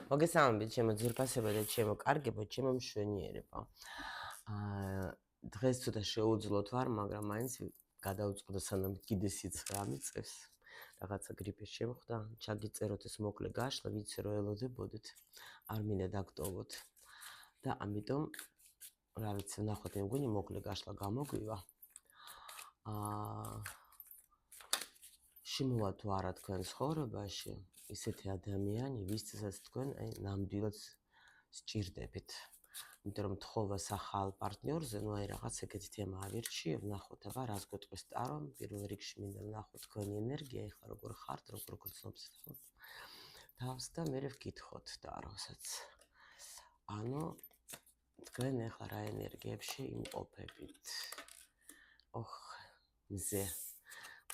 მოგესალმებით, ჩემო ძვირფასებო და ჩემო კარგებო, ჩემო მშვენიერებო. დღეს ცოტა შეუძლოთ ვარ, მაგრამ მაინც გადავწყვიტე სანამ კიდე სიცხე ამიწევს. რაღაცა გრიპის შემხვდა, ჩაგიწეროთ ეს მოკლე გაშლა, ვიცი რომ ელოდებოდეთ, არ მინდა დაგტოვოთ. და ამიტომ რა ვიცი, ნახოთ მე მგონი მოკლე გაშლა გამოგვივა. შემოვა თუ არა თქვენ ცხოვრებაში ისეთი ადამიანი, ვისთვისაც თქვენ ნამდვილად სჭირდებით. იმიტომ რომ თხოვას ახალ პარტნიორზე, რაღაც ეგეთი თემა ავირჩიე, ვნახოთ აბა რას გვეტყვის ტარო, პირველ რიგში მინდა ვნახოთ თქვენი ენერგია, ეხლა როგორ ხართ, როგორ გრძნობს თავს და მე ვკითხოთ ტაროსაც. ანუ თქვენ ეხლა რა ენერგიებში იმყოფებით?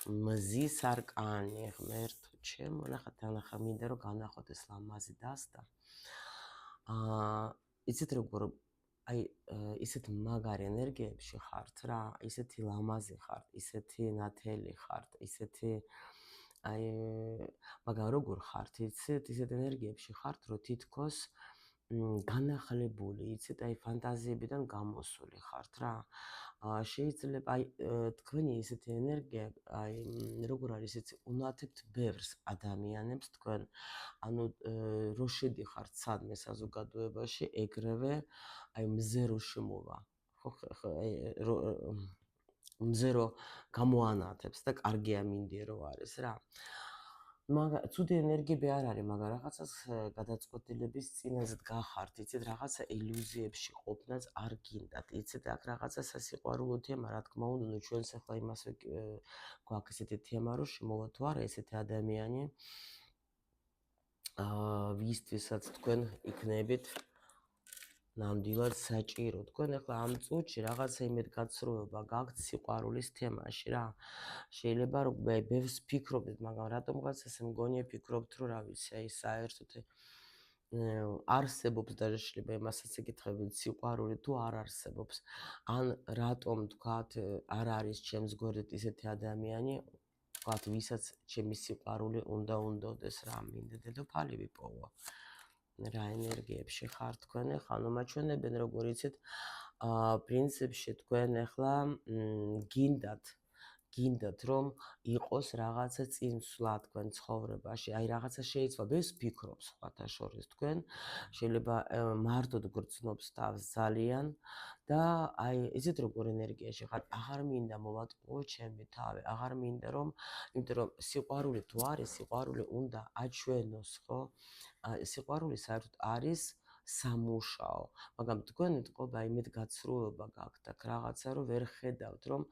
მზის არკანი, ღმერთო ჩემო, ნახა მინდა რომ განახოთ ეს ლამაზი დასტა. იცით როგორ ისეთ მაგარი ენერგიებში ხართ რა, ისეთი ლამაზი ხართ, ისეთი ნათელი ხართ, ისეთი მაგრამ როგორ ხართ, იცით, ისეთ ენერგიებში ხართ, რომ თითქოს განახლებული, იცით, ფანტაზიებიდან გამოსული ხართ რა. შეიძლება თქვენი ესეთი ენერგია, როგორ არის იცი, უნათებთ ბევრს ადამიანებს თქვენ, ანუ რო შედიხართ სადმე საზოგადოებაში, ეგრევე მზე რო შემოვა, ხო, მზე რო გამოანათებს და კარგი ამინდირო არის რა. მაგრამ ცუდი ენერგიები არ არის, მაგრამ რაღაცას გადაწყვეტილების წინაზე დგახართ, იცით, რაღაცა ილუზიებში ყოფნაც არ გინდათ, იცით, აქ რაღაცა სასიყვარულო თემა, რა თქმა უნდა, ჩვენს ახლა იმას გვაქვს ესეთი თემა, რომ შემოვა თუ არა ესეთი ადამიანი, ვისთვისაც თქვენ იქნებით ნამდვილად საჭირო. თქვენ ახლა ამ წუთში რაღაცა იმედგაცრუება გაქვთ სიყვარულის თემაში რა. შეიძლება რომ ბევრს ფიქრობთ, მაგრამ რატომღაც ესე მგონია ფიქრობთ, რომ რა ვიცი, საერთოდ არსებობს და შეიძლება იმასაც ეკითხებით, სიყვარული თუ არ არსებობს. ან რატომ თქვათ არ არის ჩემს გვერდით ისეთი ადამიანი, თქვათ ვისაც ჩემი სიყვარული უნდაოდეს რა, მინდა დედოფალი ვიპოვო. რა ენერგიებში ხართ თქვენ ახლა, ანუ მაჩვენებენ როგორ იცით, პრინციპში თქვენ ახლა გინდათ რომ იყოს რაღაცა წინსვლა თქვენ ცხოვრებაში, რაღაცა შეიძლება ბევრს ფიქრობ სხვათა შორის თქვენ, შეიძლება მარტოდ გრძნობს თავს ძალიან და იცით როგორ ენერგიაში ხართ, აღარ მინდა მოვატყუო ჩემი თავი, აღარ მინდა რომ, იმიტომ რომ სიყვარული თუ არის, სიყვარული უნდა აჩვენოს, ხო? სიყვარული საერთოდ არის სამუშაო, მაგრამ თქვენ ეთყობა იმედგაცრუება გაქვთ აქ რაღაცა, რომ ვერ ხედავთ, რომ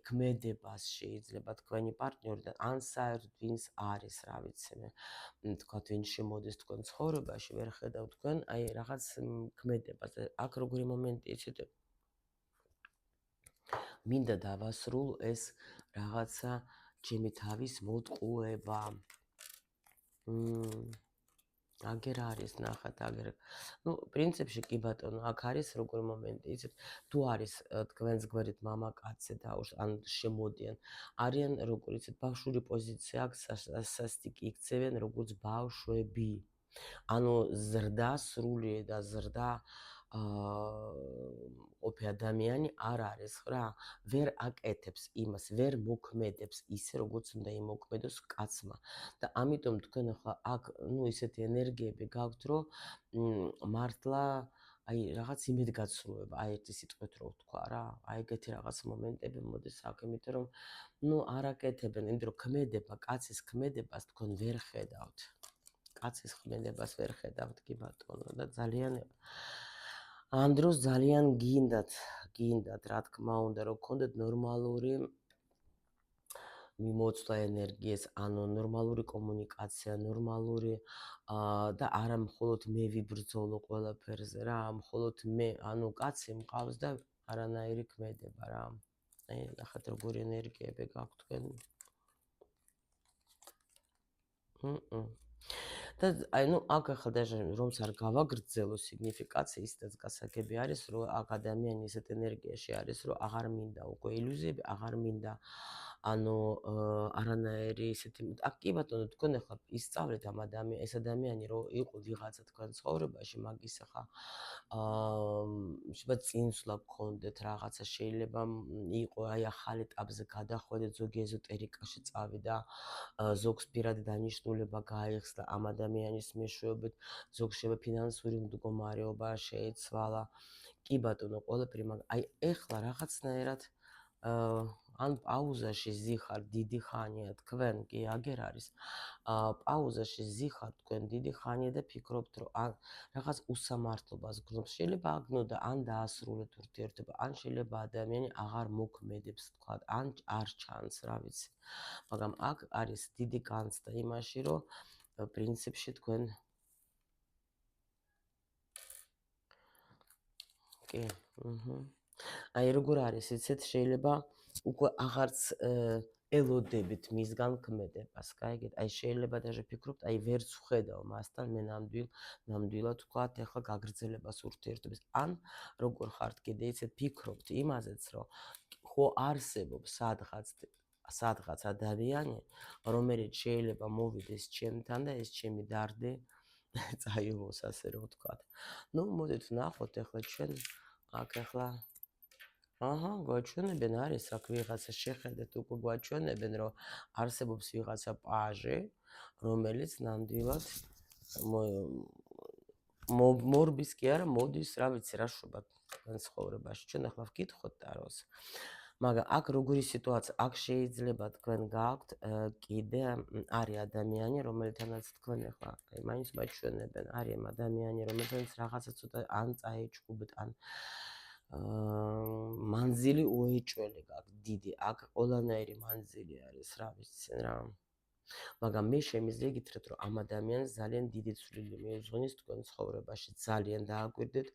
ქმედებას შეიძლება თქვენი პარტნიორიდან, ან საერთოდ ვინც არის, რა ვიცი მე, თქვათ ვინ შემოდის თქვენ ცხოვრებაში, ვერ ხედავთ თქვენ რაღაც ქმედებას. აქ როგორი მომენტი იცით? მინდა დავასრულო ეს რაღაცა ჩემი თავის მოტყუება. აგერ არის, ნახათ, აგერ. პრინციპში კი ბატონო, აქ არის როგორი მომენტი, იცით, თუ არის თქვენს გვერდით მამაკაცი და ან შემოდიან, არიან როგორ იცით, ბავშვური პოზიცია აქვს, სასტიკი იქცევენ როგორც ბავშვები. ანუ ზრდა სრული და ზრდა ყოფი ადამიანი არ არის რა, ვერ აკეთებს იმას, ვერ მოქმედებს ისე როგორც უნდა იმოქმედოს კაცმა. და ამიტომ თქვენ ახლა აქ ისეთი ენერგიები გაქვთ, რომ მართლა რაღაც იმედგაცრუება, ერთი სიტყვით რო ვთქვა რა, ეგეთი რაღაც მომენტები მოდის აქ, იმიტომ რომ არ აკეთებენ, იმიტომ რომ ქმედება, კაცის ქმედებას თქვენ ვერ ხედავთ. კაცის ქმედებას ვერ ხედავთ კი ბატონო და ძალიან ამ დროს ძალიან გინდათ, რა თქმა უნდა, რომ გქონდეთ ნორმალური მიმოწვლა ენერგიას, ანუ ნორმალური კომუნიკაცია, ნორმალური და არა მხოლოდ მე ვიბრძოლო ყველაფერზე რა, მხოლოდ მე, ანუ კაცი მყავს და არანაირი ქმედება რა. ნახეთ როგორი ენერგიები გაქვთ თქვენ. და აქ ახლა даже რომც არ გავაგრძელო სიგნიფიკაცია, ისედაც გასაგები არის, რომ აქ ადამიანი ისეთ ენერგიაში არის, რომ აღარ მინდა უკვე ილუზიები, აღარ მინდა ანუ არანაირი ისეთი აქ კი ბატონო თქვენ ახლა ისწავლეთ ამ ეს ადამიანი რომ იყო ვიღაცა თქვენ ცხოვრებაში მაგის ახლა შეიძლება წინსვლა გქონდეთ რაღაცა შეიძლება იყო აი ახალი ეტაპზე გადახვედეთ ზოგი ეზოტერიკაში წავიდა ზოგს პირადი დანიშნულება გაიხსნა ამ ადამიანის მეშვეობით ზოგს შეიძლება ფინანსური მდგომარეობა შეეცვალა კი ბატონო ყველაფერი მაგ აი ეხლა რაღაცნაირად ან პაუზაში ზიხარ დიდი ხანია თქვენ კი აგერ არის პაუზაში ზიხარ თქვენ დიდი ხანია და ფიქრობთ რომ ან რაღაც უსამართლობას გრძნობს შეიძლება აგნოდა ან დაასრულეთ ურთიერთობა ან შეიძლება ადამიანი აღარ მოქმედებს თქვა ან არ ჩანს რა ვიცი მაგრამ აქ არის დიდი განცდა იმაში რომ პრინციპში თქვენ კი აი როგორ არის იცით შეიძლება უკვე აღარც ელოდებით მისგან ქმედებას გაიგეთ აი შეიძლება даже ფიქრობთ აი ვერც ვხედავ მასთან მე ნამდვილად ვთქვათ ეხლა გაგრძელებას ურთიერთობის ან როგორ ხართ კიდე იცით ფიქრობთ იმაზეც რომ ხო არსებობს სადღაც ადამიანი რომელიც შეიძლება მოვიდეს ჩემთან და ეს ჩემი დარდი წაიღოს ასე რომ ვთქვათ ну მოდით ვნახოთ ეხლა ჩვენ აქ ახლა გვაჩვენებენ არის აქ ვიღაცა შეხედეთ უკვე გვაჩვენებენ რომ არსებობს ვიღაცა პაჟი რომელიც ნამდვილად მორბის კი არა მოდის რა ვიცი რა შვება თქვენ ცხოვრებაში ჩვენ ახლა ვკითხოთ ტაროს მაგრამ აქ როგორი სიტუაცია აქ შეიძლება თქვენ გააქვთ კიდე არის ადამიანი რომელთანაც თქვენ ახლა მაინც მაჩვენებენ არის ადამიანი რომელთანაც რაღაცა ცოტა ან წაეჭუბეთ ან მანძილი უეჭველი გაქვთ დიდი აქ ყველანაირი მანძილი არის რა ვიცი რა მაგრამ მე შემიძლია გითხრათ რომ ამ ადამიანს ძალიან დიდი ცვლილი მიუძღვნის თქვენ ცხოვრებაში ძალიან დააკვირდეთ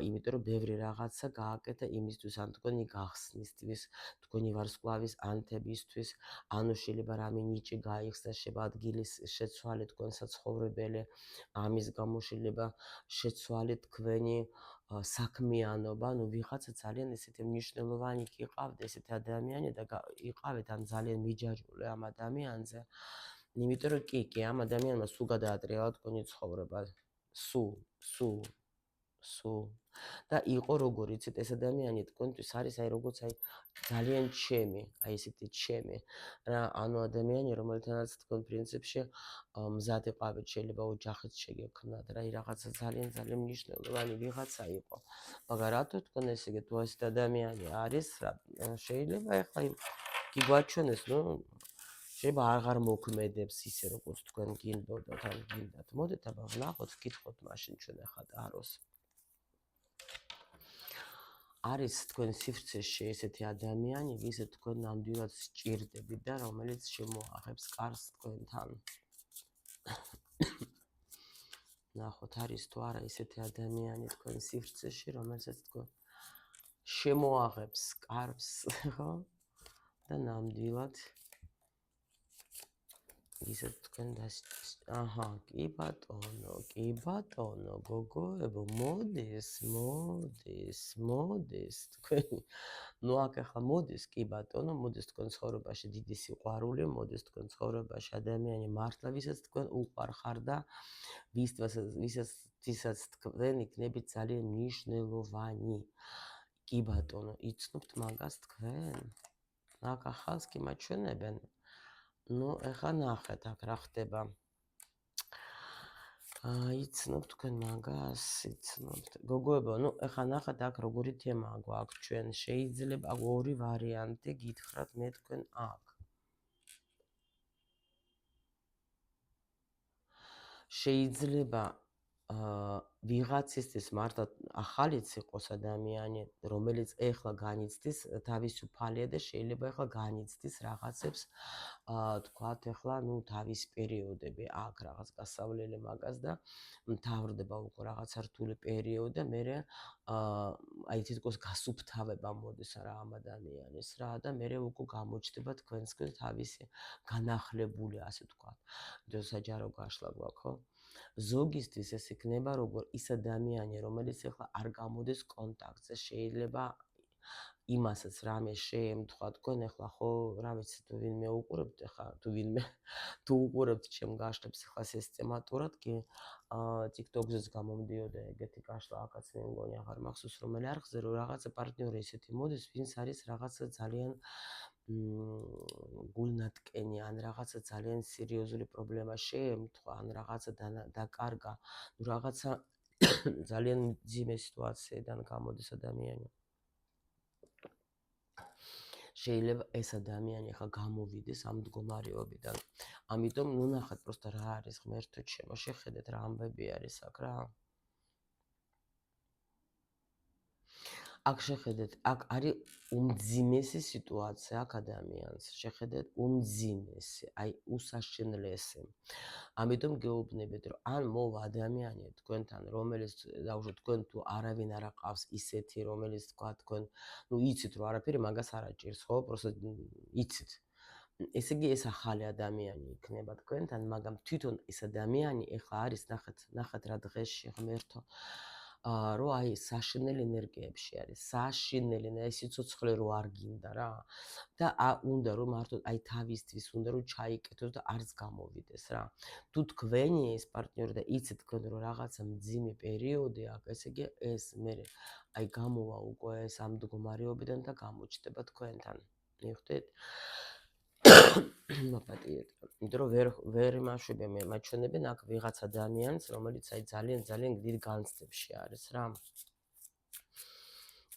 იმიტომ რომ ბევრი რაღაცა გააკეთა იმისთვის ან თქვენი გახსნისთვის თქვენი ვარსკვლავის ანთებისთვის ანუ შეიძლება რამე ნიჭი გაიხსნა შეიძლება ადგილის შეცვალე თქვენ საცხოვრებელი ამის გამო შეიძლება შეცვალეთ თქვენი საქმიანობა, ну ვიღაცა ძალიან ესეთი მნიშვნელოვანი გიყავთ, ესეთი ადამიანი და იყავით ან ძალიან მიჯაჭვული ამ ადამიანზე. იმიტომ რომ კი, ამ ადამიანმა სულ გადაატრიალა თქვენი ცხოვრება. სულ. და იყო როგორ იცით ეს ადამიანი თქვენთვის არის აი როგორც აი ძალიან ჩემი, აი ესეთი ჩემი. რა ანუ ადამიანი რომელთანაც თქვენ პრინციპში მზად იყავით შეიძლება ოჯახიც შეგექმნათ რა რაღაცა ძალიან ძალიან მნიშვნელოვანი ვიღაცა იყო. მაგრამ რატო თქვენ ესე იგი თუ ესეთ ადამიანი არის რა შეიძლება ახლა გიგვაჩვენეს ნუ შეიძლება აღარ მოქმედებს ისე როგორც თქვენ გინდოდათ ან გინდათ. მოდით აბა ვნახოთ, ვკითხოთ მაშინ ჩვენ ახლა ტაროს. არის თქვენ სივრცეში ესეთი ადამიანი, ვისაც თქვენ ნამდვილად სჭირდებით და რომელიც შემოაღებს კარს თქვენთან. ნახოთ არის თუ არა ესეთი ადამიანი თქვენ სივრცეში, რომელსაც თქვენ შემოაღებს კარს, ხო? და ნამდვილად ისე თქვენ კი ბატონო, გოგოებო, მოდის თქვენ. ნუ აქ ახლა მოდის კი ბატონო, მოდის თქვენ ცხოვრებაში დიდი სიყვარული, მოდის თქვენ ცხოვრებაში ადამიანი მართლა ვისაც თქვენ უყვარხარ და ვისაც თქვენ იქნებით ძალიან მნიშვნელოვანი. კი ბატონო, იცნობთ მაგას თქვენ? აქ ახალს კი მაჩვენებენ. ну ეხა ნახეთ აქ რა ხდება იცნობთ თქვენ მაგას იცნობთ გოგოებო ну ეხა ნახეთ აქ როგორი თემაა გვაქვს ჩვენ შეიძლება ორი ვარიანტი გითხრათ მე თქვენ აქ შეიძლება ვიღაცისთვის მართლა ახალიც იყოს ადამიანი, რომელიც ეხლა განიცდის თავისუფალია და შეიძლება ეხლა განიცდის რაღაცებს, თქვათ ეხლა, ну, თავის პერიოდები აქვს რაღაც გასავლელი მაგას და მთავრდება უკვე რაღაცა რთული პერიოდი და მე აი თითქოს გასუფთავება მოდის რა ამ ადამიანის რა და მე უკვე გამოჩნდება თქვენსკენ თავისი განახლებული, ასე თქვათ. და საჯარო გაშლა გვაქვს, ხო? ზოგისთვის ეს იქნება როგორ ის ადამიანი, რომელიც ახლა არ გამოდის კონტაქტზე, შეიძლება იმასაც რამე შეემთხვა თქვენ ეხლა ხო რა ვიცი თუ ვინმე უყურებთ ეხლა თუ უყურებთ ჩემ გაშლებს ეხლა სისტემატურად კი TikTok-ზეც გამომდიოდა ეგეთი გაშლა აქაც მე მგონი აღარ მახსოვს რომელი არხზე რომ რაღაცა პარტნიორი ისეთი მოდის ვინც არის რაღაცა ძალიან გულნატკენი ან რაღაცა ძალიან სერიოზული პრობლემა შეემთხვა ან რაღაცა დაკარგა ნუ რაღაცა ძალიან მძიმე სიტუაციიდან გამოდის ადამიანი შეიძლება ეს ადამიანი ახლა გამოვიდეს ამ მდგომარეობიდან. ამიტომ ნუ ნახეთ პროსტა რა არის ღმერთო ჩემო, შეხედეთ რა ამბები არის აქ რა. აქ შეხედეთ, აქ არის უმძიმესი სიტუაცია აქ ადამიანს. შეხედეთ, უმძიმესი, აი უსაშენლესი. ამიტომ გეუბნებით, რომ ან მოვა ადამიანი თქვენთან, რომელიც დაუშვათ თქვენ თუ არავინ არ აყავს ისეთი, რომელიც თქვა თქვენ, ნუ იცით რომ არაფერი მაგას არ აჭირს, ხო? პროსტა იცით. ესე იგი ეს ახალი ადამიანი იქნება თქვენთან, მაგრამ თვითონ ეს ადამიანი ეხლა არის ნახეთ რა დღეში ღმერთო რომ აი საშინელი ენერგიებში არის, საშინელი, აი სიცოცხლე რო არ გინდა რა და უნდა რომ მართლა აი თავისთვის უნდა რომ ჩაიკეთოს და არც გამოვიდეს რა. თუ თქვენი ეს პარტნიორი და იცით თქვენ რომ რაღაცა მძიმე პერიოდი აქვს, ესე იგი ეს მე აი გამოვა უკვე ეს ამ მდგომარეობიდან და გამოჩნდება თქვენთან. მიხვდით? მოპატიეთ. იმიტომ რომ ვერ იმაშვებია მე მაჩვენებენ აქ ვიღაც ადამიანს, რომელიც აი ძალიან დიდ განცდებში არის რა.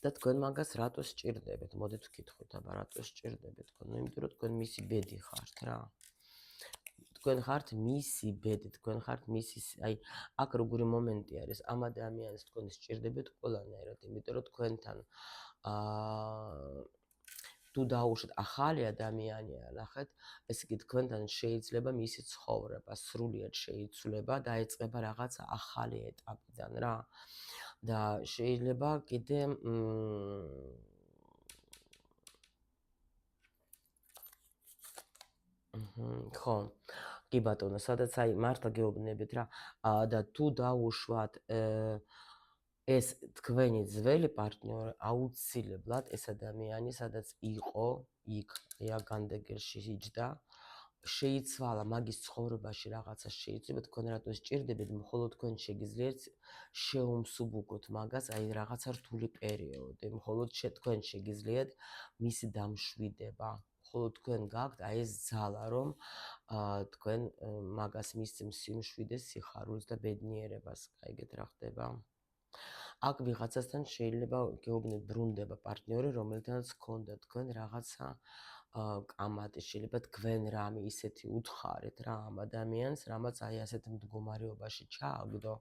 და თქვენ მაგას რატო სჭირდებით? მოდით ვკითხოთ, აბა რატო სჭირდებით თქვენ? ნუ იმიტომ რომ თქვენ მისი ბედი ხართ რა. თქვენ ხართ მისი ბედი, თქვენ ხართ მისი აი აქ როგორი მომენტი არის ამ ადამიანს თქვენ სჭირდებით ყველანაირად, იმიტომ რომ თქვენთან თუ დაუშვათ ახალი ადამიანია, ნახეთ, ესე იგი თქვენთან შეიძლება მისი ცხოვრება სრულიად შეიცვლება და დაიწყება რაღაცა ახალი ეტაპიდან რა. და შეიძლება კიდე ხო, კი ბატონო, სადაც აი მართლა გეუბნებით რა და თუ დაუშვათ ეს თქვენი ძველი პარტნიორი აუცილებლად ეს ადამიანი სადაც იყო იქ განდეგერში იჯდა შეიცვალა მაგის ცხოვრებაში რაღაცა შეიძლება თქვენ რატო სჭირდებით მხოლოდ თქვენ შეგიძლიათ შეუმსუბუქოთ მაგას აი რაღაცა რთული პერიოდი მხოლოდ თქვენ შეგიძლიათ მისი დამშვიდება მხოლოდ თქვენ გაქვთ აი ეს ძალა რომ თქვენ მაგას მისცემ სიმშვიდეს სიხარულს და ბედნიერებას კაიგეთ რა ხდება აქ ვიღაცასთან შეიძლება გეუბნებით ბრუნდება პარტნიორი რომელთანაც გქონდა თქვენ რაღაცა კამათი შეიძლება თქვენ რამე ისეთი უთხარით რა ამ ადამიანს რამაც აი ასეთ მდგომარეობაში ჩააგდო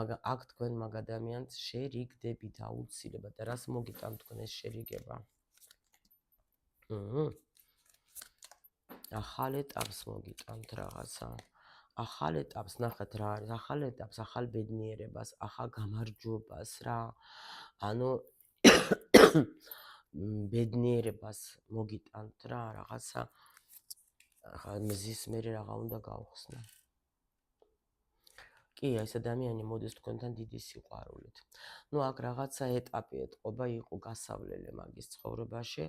მაგრამ აქ თქვენ მაგ ადამიანს შერიგდებით აუცილებლად და რას მოგიტანთ თქვენ ეს შერიგება ახალ ეტაპს მოგიტანთ რაღაცა ახალ ეტაპს ნახეთ რა არის ახალ ეტაპს ახალ ბედნიერებას ახალ გამარჯვებას რა ანუ ბედნიერებას მოგიტანთ რა რაღაცა ახლა მზის მერე რაღა უნდა გავხსნა კი ეს ადამიანი მოდის თქვენთან დიდი სიყვარულით ნუ აქ რაღაცა ეტაპი ეტყობა იყო გასავლელი მაგის ცხოვრებაში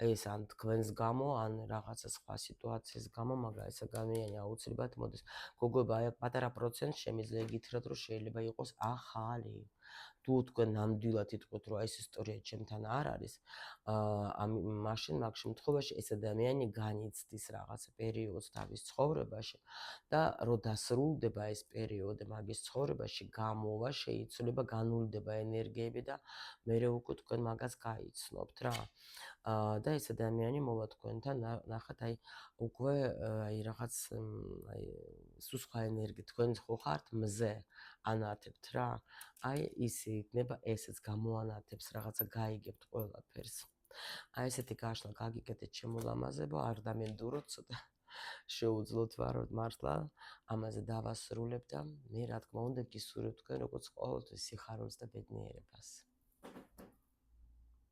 ეს ან თქვენს გამო ან რაღაცა სხვა სიტუაციის გამო მაგრამ ეს ადამიანი აუცილებლად მოდის გოგოება აი პატარა პროცენტს შემიძლია გითხრათ რომ შეიძლება იყოს ახალი თუ თქვენ ნამდვილად იტყვით რომ ეს ისტორია ჩემთან არ არის მაშინ მაგ შემთხვევაში ეს ადამიანი განიცდის რაღაც პერიოდს თავის ცხოვრებაში და რო დასრულდება ეს პერიოდი მაგის ცხოვრებაში გამოვა შეიცვლება განულდება ენერგიები და მერე უკვე თქვენ მაგას გაიცნობთ რა და ეს ადამიანი მოვა თქვენთან ნახეთ აი უკვე აი რაღაც აი სხვა ენერგი თქვენ ხო ხართ მზე ანათებთ რა აი ისი იქნება ესეც გამოანათებს რაღაცა გაიგებთ ყველაფერს აი ესეთი გაშლა გაგიკეთეთ შემოლამაზებო არ დამენდუროთ ცოტა შეუძლოთ ვაროთ მართლა ამაზე დავასრულებ და მე რა თქმა უნდა გისურვებ თქვენ როგორც ყოველთვის სიხარულს და ბედნიერებას